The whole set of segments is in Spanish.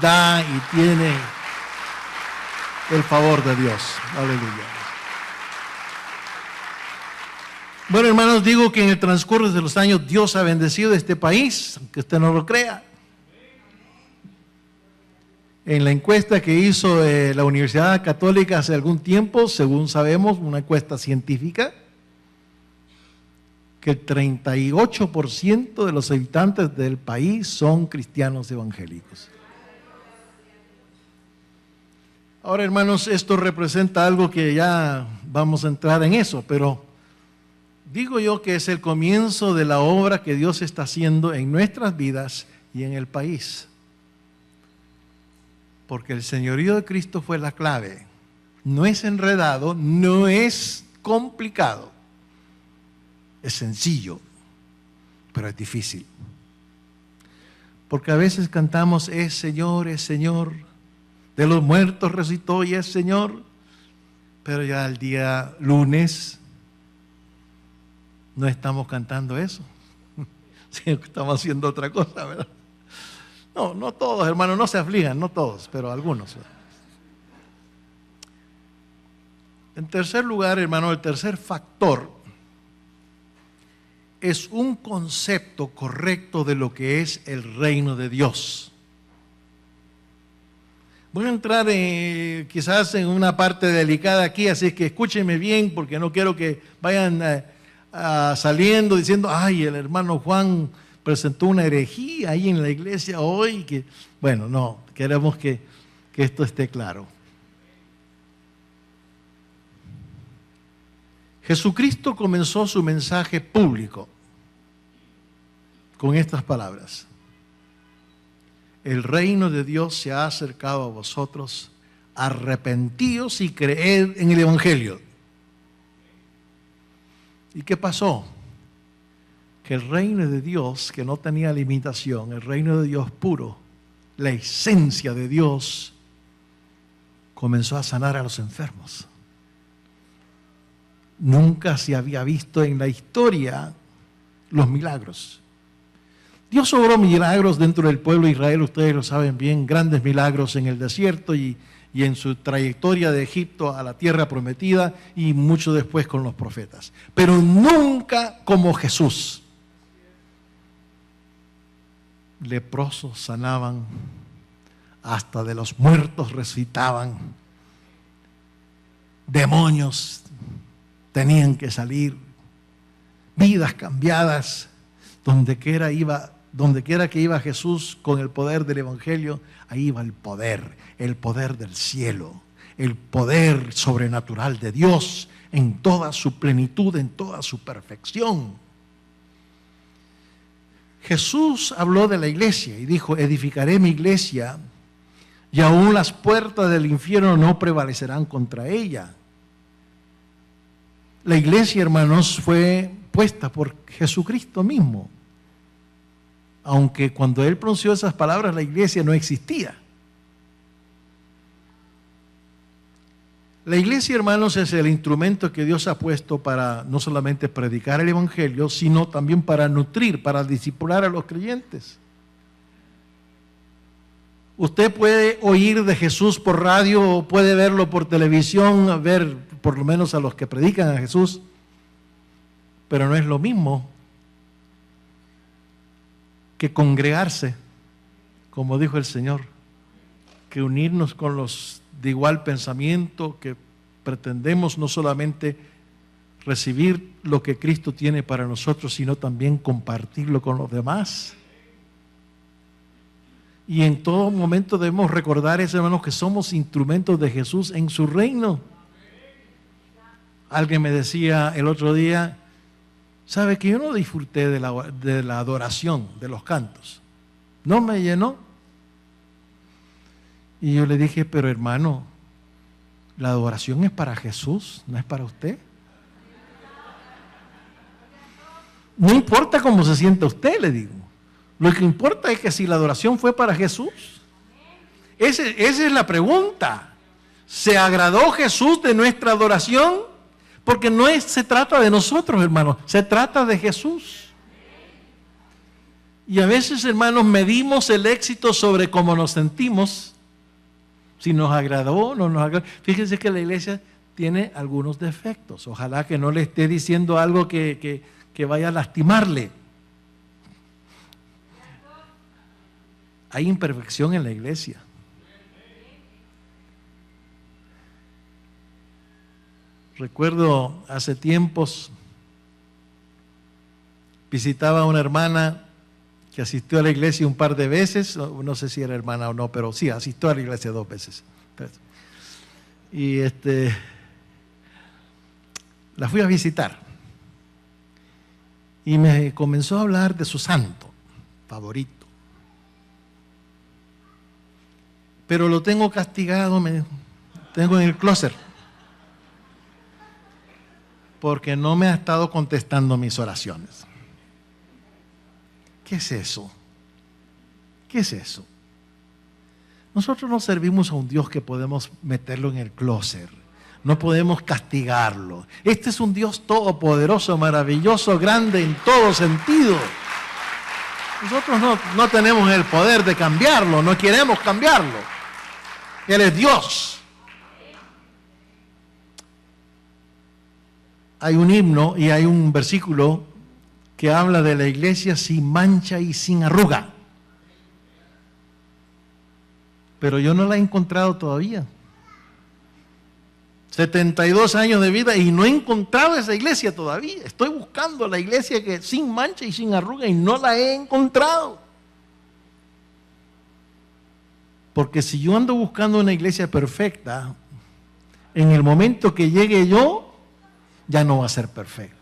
da y tiene el favor de Dios. Aleluya. Bueno, hermanos, digo que en el transcurso de los años Dios ha bendecido este país, aunque usted no lo crea. En la encuesta que hizo la Universidad Católica hace algún tiempo, según sabemos, una encuesta científica, que el 38% de los habitantes del país son cristianos evangélicos. Ahora, hermanos, esto representa algo que ya vamos a entrar en eso, pero digo yo que es el comienzo de la obra que Dios está haciendo en nuestras vidas y en el país. Porque el señorío de Cristo fue la clave. No es enredado, no es complicado. Es sencillo, pero es difícil. Porque a veces cantamos, es Señor, de los muertos resucitó y es Señor. Pero ya el día lunes no estamos cantando eso. Estamos haciendo otra cosa, ¿verdad? No todos, hermanos, no se aflijan, no todos, pero algunos. En tercer lugar, hermano, el tercer factor es un concepto correcto de lo que es el reino de Dios. Voy a entrar quizás en una parte delicada aquí, así que escúchenme bien porque no quiero que vayan saliendo diciendo, ay, el hermano Juan presentó una herejía ahí en la iglesia hoy. Bueno, no, queremos que esto esté claro. Jesucristo comenzó su mensaje público con estas palabras: el reino de Dios se ha acercado a vosotros, arrepentíos y creed en el Evangelio. ¿Y qué pasó? Que el reino de Dios, que no tenía limitación, el reino de Dios puro, la esencia de Dios, comenzó a sanar a los enfermos. Nunca se había visto en la historia los milagros. Dios obró milagros dentro del pueblo de Israel, ustedes lo saben bien, grandes milagros en el desierto y en su trayectoria de Egipto a la tierra prometida y mucho después con los profetas. Pero nunca como Jesús. Leprosos sanaban, hasta de los muertos resucitaban, demonios tenían que salir, vidas cambiadas. Donde quiera que iba Jesús con el poder del Evangelio, ahí iba el poder del cielo, el poder sobrenatural de Dios en toda su plenitud, en toda su perfección. Jesús habló de la iglesia y dijo, edificaré mi iglesia y aún las puertas del infierno no prevalecerán contra ella. La iglesia, hermanos, fue puesta por Jesucristo mismo. Aunque cuando Él pronunció esas palabras, la iglesia no existía. La iglesia, hermanos, es el instrumento que Dios ha puesto para no solamente predicar el Evangelio, sino también para nutrir, para discipular a los creyentes. Usted puede oír de Jesús por radio, puede verlo por televisión, ver por lo menos a los que predican a Jesús, pero no es lo mismo que congregarse, como dijo el Señor, que unirnos con los de igual pensamiento, que pretendemos no solamente recibir lo que Cristo tiene para nosotros, sino también compartirlo con los demás. Y en todo momento debemos recordar, hermanos, que somos instrumentos de Jesús en su reino. Alguien me decía el otro día, ¿sabe que yo no disfruté de la adoración, de los cantos? No me llenó. Y yo le dije, pero hermano, la adoración es para Jesús, no es para usted. No importa cómo se sienta usted, le digo. Lo que importa es que si la adoración fue para Jesús. Esa es la pregunta. ¿Se agradó Jesús de nuestra adoración? Porque no se trata de nosotros, hermanos, se trata de Jesús. Y a veces, hermanos, medimos el éxito sobre cómo nos sentimos, si nos agradó o no nos agradó. Fíjense que la iglesia tiene algunos defectos. Ojalá que no le esté diciendo algo que vaya a lastimarle. Hay imperfección en la iglesia. Recuerdo hace tiempos, visitaba a una hermana que asistió a la iglesia un par de veces, no sé si era hermana o no, pero sí, asistió a la iglesia 2 veces. Y la fui a visitar. Y me comenzó a hablar de su santo favorito. Pero lo tengo castigado, me tengo en el closet. Porque no me ha estado contestando mis oraciones. ¿Qué es eso? ¿Qué es eso? Nosotros no servimos a un Dios que podemos meterlo en el closet. No podemos castigarlo. Este es un Dios todopoderoso, maravilloso, grande en todo sentido. Nosotros no tenemos el poder de cambiarlo, no queremos cambiarlo. Él es Dios. Hay un himno y hay un versículo que habla de la iglesia sin mancha y sin arruga. Pero yo no la he encontrado todavía. 72 años de vida y no he encontrado esa iglesia todavía. Estoy buscando la iglesia que sin mancha y sin arruga y no la he encontrado. Porque si yo ando buscando una iglesia perfecta, en el momento que llegue yo, ya no va a ser perfecta.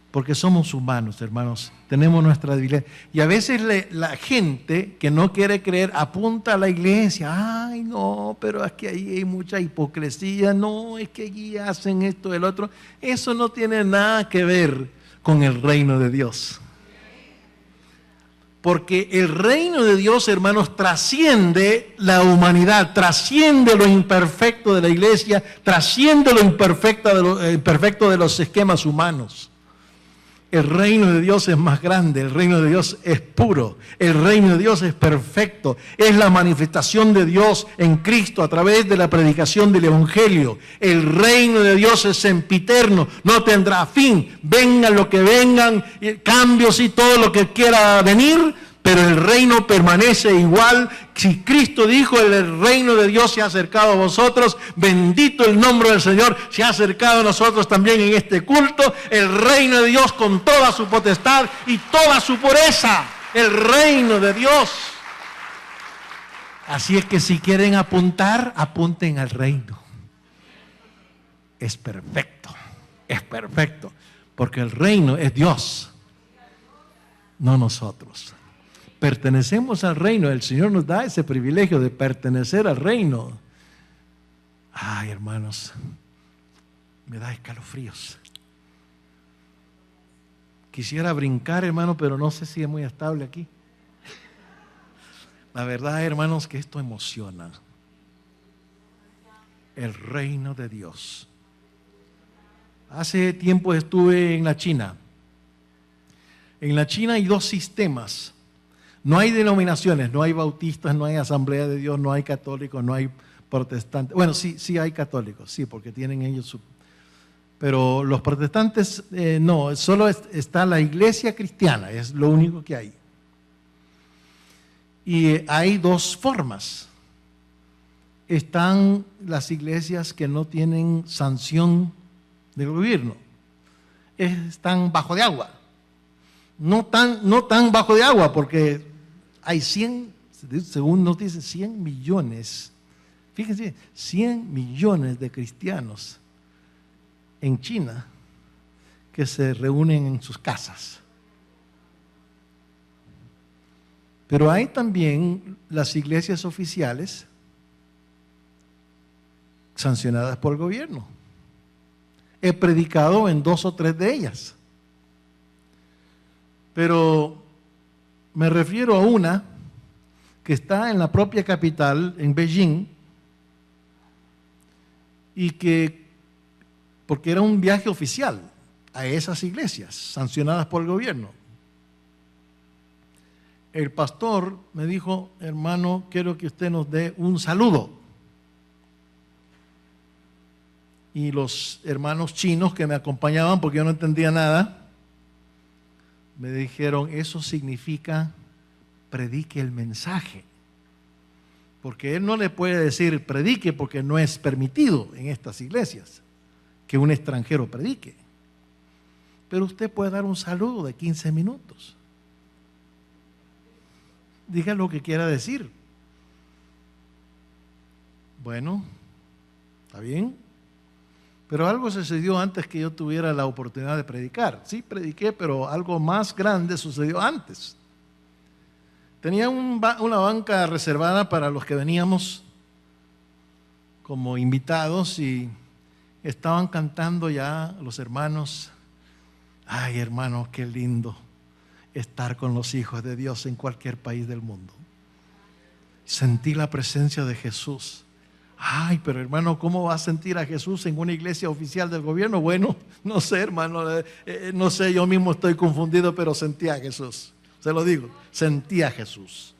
Porque somos humanos, hermanos, tenemos nuestra debilidad. Y a veces la gente que no quiere creer apunta a la iglesia. Ay, no, pero es que ahí hay mucha hipocresía. No, es que allí hacen esto, el otro. Eso no tiene nada que ver con el reino de Dios. Porque el reino de Dios, hermanos, trasciende la humanidad, trasciende lo imperfecto de la iglesia, trasciende lo imperfecto de los esquemas humanos. El reino de Dios es más grande, el reino de Dios es puro, el reino de Dios es perfecto, es la manifestación de Dios en Cristo a través de la predicación del Evangelio. El reino de Dios es sempiterno, no tendrá fin, vengan lo que vengan, cambios y todo lo que quiera venir, pero el reino permanece igual. Si Cristo dijo, el reino de Dios se ha acercado a vosotros, bendito el nombre del Señor, se ha acercado a nosotros también en este culto, el reino de Dios con toda su potestad y toda su pureza, el reino de Dios. Así es que si quieren apuntar, apunten al reino. Es perfecto, porque el reino es Dios, no nosotros. Pertenecemos al reino, el Señor nos da ese privilegio de pertenecer al reino. Ay, hermanos, me da escalofríos. Quisiera brincar, hermano, pero no sé si es muy estable aquí. La verdad, hermanos, que esto emociona. El reino de Dios. Hace tiempo estuve en la China. En la China hay 2 sistemas. No hay denominaciones, no hay bautistas, no hay Asamblea de Dios, no hay católicos, no hay protestantes. Bueno, sí hay católicos, sí, porque tienen ellos su... Pero los protestantes no, solo está la iglesia cristiana, es lo único que hay. Y hay 2 formas. Están las iglesias que no tienen sanción del gobierno, están bajo de agua. No tan bajo de agua, porque hay 100, según nos dice, 100 millones, fíjense, 100 millones de cristianos en China que se reúnen en sus casas. Pero hay también las iglesias oficiales sancionadas por el gobierno. He predicado en 2 o 3 de ellas. Pero me refiero a una que está en la propia capital, en Beijing, y que, porque era un viaje oficial a esas iglesias sancionadas por el gobierno. el pastor me dijo: hermano, quiero que usted nos dé un saludo. Y los hermanos chinos que me acompañaban, porque yo no entendía nada, me dijeron: eso significa predique el mensaje. Porque él no le puede decir predique, porque no es permitido en estas iglesias que un extranjero predique. Pero usted puede dar un saludo de 15 minutos. Diga lo que quiera decir. Bueno, está bien. Pero algo sucedió antes que yo tuviera la oportunidad de predicar. Sí, prediqué, pero algo más grande sucedió antes. Tenía una banca reservada para los que veníamos como invitados y estaban cantando ya los hermanos. Ay, hermano, qué lindo estar con los hijos de Dios en cualquier país del mundo. Sentí la presencia de Jesús. Ay, pero hermano, ¿cómo va a sentir a Jesús en una iglesia oficial del gobierno? Bueno, no sé, hermano, no sé, yo mismo estoy confundido, pero sentí a Jesús. Se lo digo, sentí a Jesús.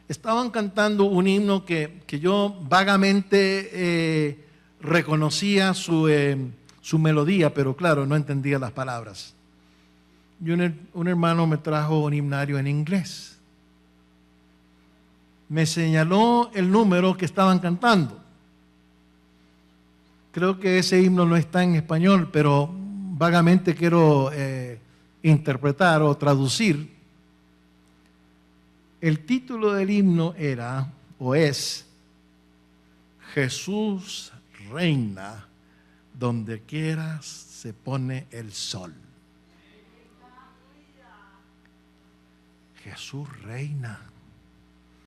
Estaban cantando un himno que yo vagamente reconocía su melodía, pero claro, no entendía las palabras. Y un hermano me trajo un himnario en inglés. Me señaló el número que estaban cantando. Creo que ese himno no está en español, pero vagamente quiero interpretar o traducir. El título del himno era, o es, Jesús reina donde quiera se pone el sol. Jesús reina